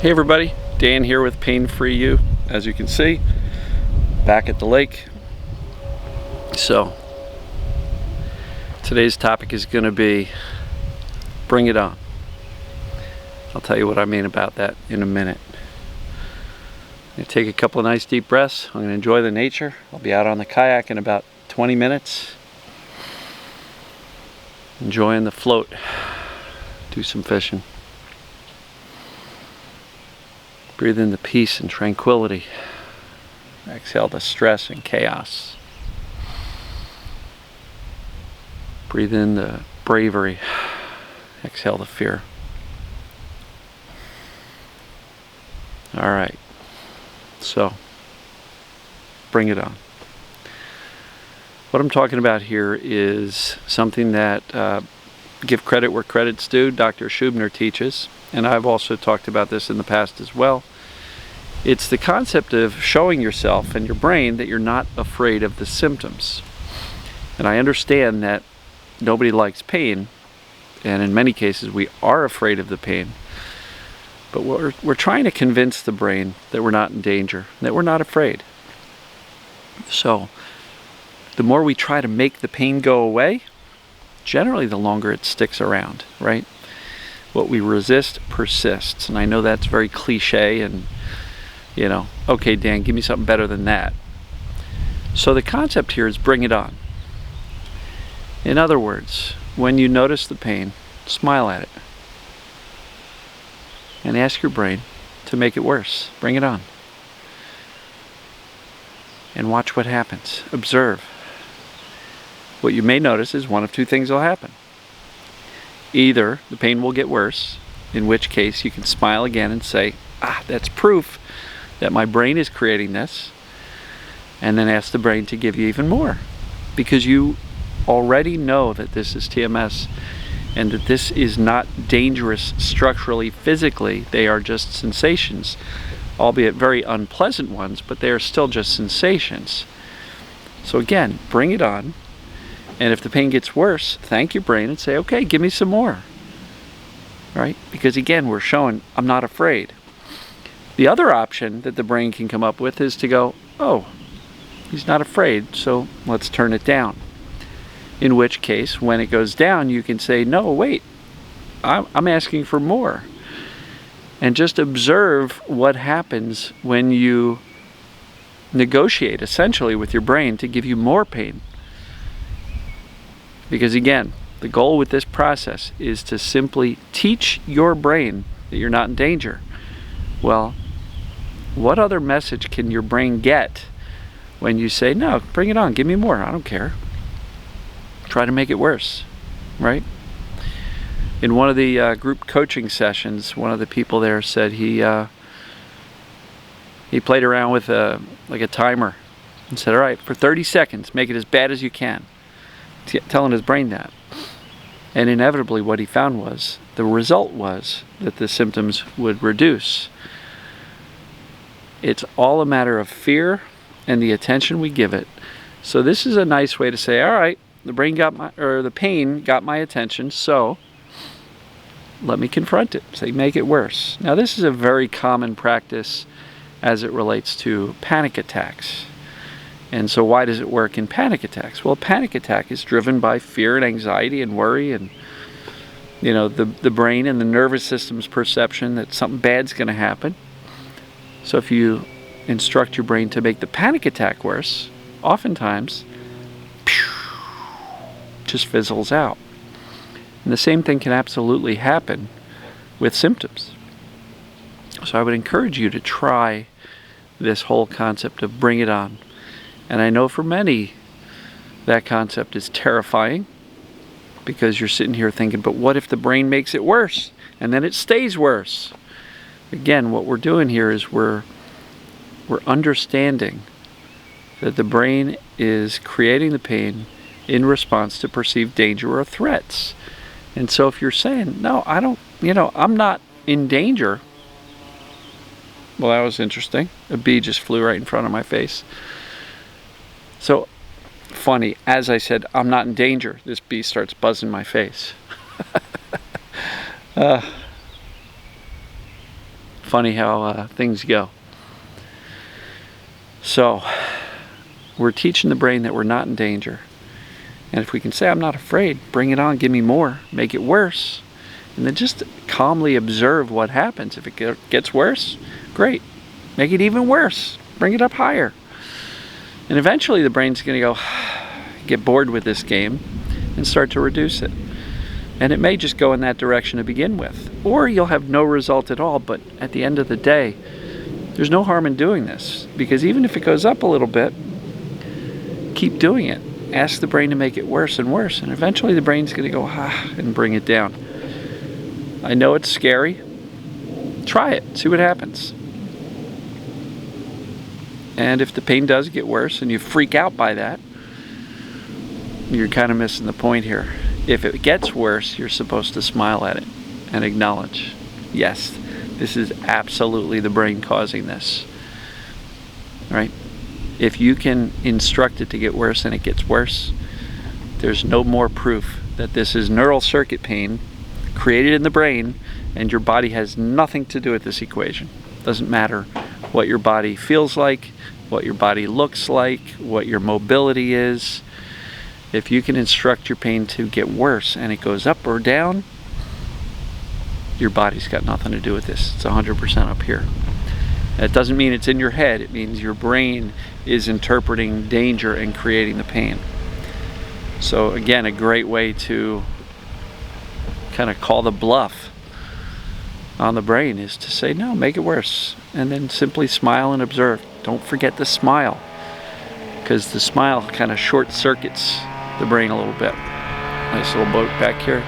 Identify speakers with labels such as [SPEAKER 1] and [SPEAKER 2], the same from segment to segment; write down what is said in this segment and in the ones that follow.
[SPEAKER 1] Hey everybody, Dan here with Pain Free You. As you can see, back at the lake. So, today's topic is going to be bring it on. I'll tell you what I mean about that in a minute. I'm going to take a couple of nice deep breaths. I'm going to enjoy the nature. I'll be out on the kayak in about 20 minutes. Enjoying the float. Do some fishing. Breathe in the peace and tranquility. Exhale the stress and chaos. Breathe in the bravery. Exhale the fear. All right. So, bring it on. What I'm talking about here is something that give credit where credit's due. Dr. Schubner teaches, and I've also talked about this in the past as well. It's the concept of showing yourself and your brain that you're not afraid of the symptoms. And I understand that nobody likes pain, and in many cases we are afraid of the pain. But we're trying to convince the brain that we're not in danger, that we're not afraid. So, the more we try to make the pain go away, generally the longer it sticks around, right? What we resist persists. And I know that's very cliche and, okay, Dan, give me something better than that. So the concept here is bring it on. In other words, when you notice the pain, smile at it. And ask your brain to make it worse. Bring it on. And watch what happens. Observe. What you may notice is one of two things will happen. Either the pain will get worse, in which case you can smile again and say, that's proof that my brain is creating this, and then ask the brain to give you even more, because you already know that this is TMS and that this is not dangerous structurally, physically. They are just sensations, albeit very unpleasant ones, but they are still just sensations. So again, bring it on. And if the pain gets worse, thank your brain and say, okay, give me some more. Right? Because again, we're showing I'm not afraid. The other option that the brain can come up with is to go, oh, he's not afraid, so let's turn it down. In which case, when it goes down, you can say, no, wait, I'm asking for more. And just observe what happens when you negotiate, essentially, with your brain to give you more pain. Because again, the goal with this process is to simply teach your brain that you're not in danger. Well, what other message can your brain get when you say, no, bring it on, give me more, I don't care. Try to make it worse, right? In one of the group coaching sessions, one of the people there said he played around with a timer and said, all right, for 30 seconds, make it as bad as you can. Telling his brain that. And inevitably what he found was, the result was that the symptoms would reduce. It's all a matter of fear and the attention we give it. So this is a nice way to say, all right, the pain got my attention, so let me confront it. Say, make it worse. Now this is a very common practice as it relates to panic attacks. And so why does it work in panic attacks? Well, a panic attack is driven by fear and anxiety and worry and, the brain and the nervous system's perception that something bad's going to happen. So if you instruct your brain to make the panic attack worse, oftentimes, just fizzles out. And the same thing can absolutely happen with symptoms. So I would encourage you to try this whole concept of bring it on. And I know for many, that concept is terrifying because you're sitting here thinking, but what if the brain makes it worse and then it stays worse? Again, what we're doing here is we're understanding that the brain is creating the pain in response to perceived danger or threats. And so if you're saying, no, I don't, I'm not in danger. Well, that was interesting. A bee just flew right in front of my face. So funny, as I said, I'm not in danger, this bee starts buzzing my face. Funny how things go. So we're teaching the brain that we're not in danger. And if we can say, I'm not afraid, bring it on, give me more, make it worse. And then just calmly observe what happens. If it gets worse, great. Make it even worse. Bring it up higher. And eventually the brain's going to go, get bored with this game and start to reduce it. And it may just go in that direction to begin with. Or you'll have no result at all, but at the end of the day, there's no harm in doing this. Because even if it goes up a little bit, keep doing it. Ask the brain to make it worse and worse. And eventually the brain's going to go, and bring it down. I know it's scary. Try it. See what happens. And if the pain does get worse and you freak out by that, you're kind of missing the point here. If it gets worse, you're supposed to smile at it and acknowledge, yes, this is absolutely the brain causing this. Right? If you can instruct it to get worse and it gets worse, there's no more proof that this is neural circuit pain created in the brain, and your body has nothing to do with this equation. Doesn't matter what your body feels like, what your body looks like, what your mobility is. If you can instruct your pain to get worse and it goes up or down, your body's got nothing to do with this. It's 100% up here. That doesn't mean it's in your head. It means your brain is interpreting danger and creating the pain. So again, a great way to kind of call the bluff on the brain is to say, no, make it worse. And then simply smile and observe. Don't forget the smile, because the smile kind of short circuits the brain a little bit. Nice little boat back here.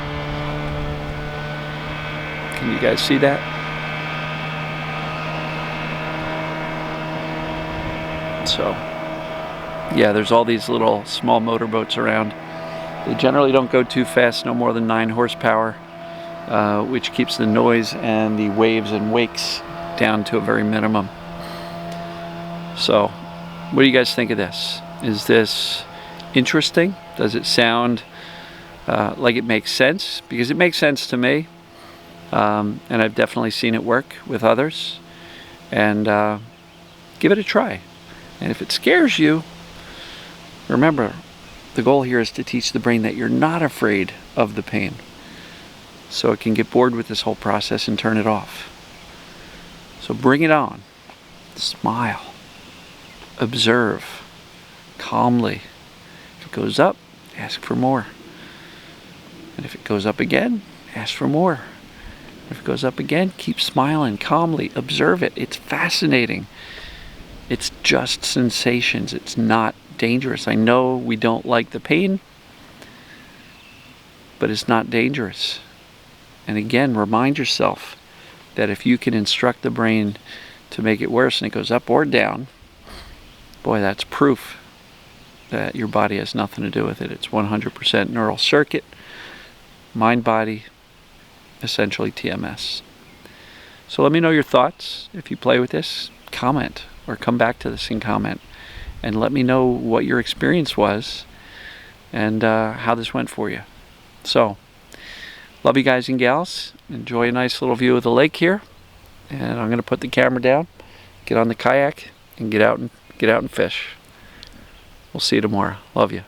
[SPEAKER 1] Can you guys see that? So, yeah, there's all these little small motorboats around. They generally don't go too fast, no more than 9 horsepower, which keeps the noise and the waves and wakes down to a very minimum. So, what do you guys think of this? Is this interesting? Does it sound like it makes sense? Because it makes sense to me, and I've definitely seen it work with others. And give it a try. And if it scares you, remember, the goal here is to teach the brain that you're not afraid of the pain, so it can get bored with this whole process and turn it off. So bring it on. Smile. Observe calmly. If it goes up, ask for more. And if it goes up again, ask for more. If it goes up again, keep smiling calmly. Observe it. It's fascinating. It's just sensations. It's not dangerous. I know we don't like the pain, but it's not dangerous. And again, remind yourself that if you can instruct the brain to make it worse and it goes up or down, boy, that's proof that your body has nothing to do with it. It's 100% neural circuit, mind-body, essentially TMS. So let me know your thoughts. If you play with this, comment or come back to this and comment. And let me know what your experience was and how this went for you. So, love you guys and gals. Enjoy a nice little view of the lake here. And I'm going to put the camera down, get on the kayak, and get out and fish. We'll see you tomorrow. Love you.